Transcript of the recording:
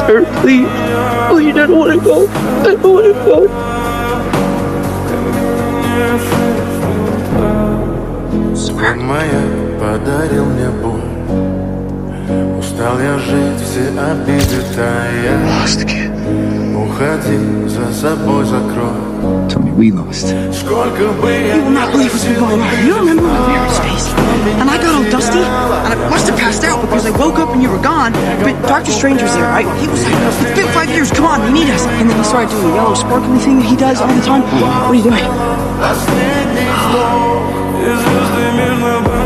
Earth, please. Please, I don't want to go. I don't want to go. Моя подарил мне боль. Устал я жить, все обиды тая. Lost kid. Уходи, за собой закрой. Tony, we lost. Сколько бы я You will not believe what's been going on. You don't remember my parents' face. And I got all dusty, and I must have passed out because I woke up and you were gone. But Dr. Strange was there, right? He was like, "It's been 5 years, come on, we need us." And then he started doing the yellow sparkly thing that he does all the time. What are you doing? последний вздох, и звезды мирно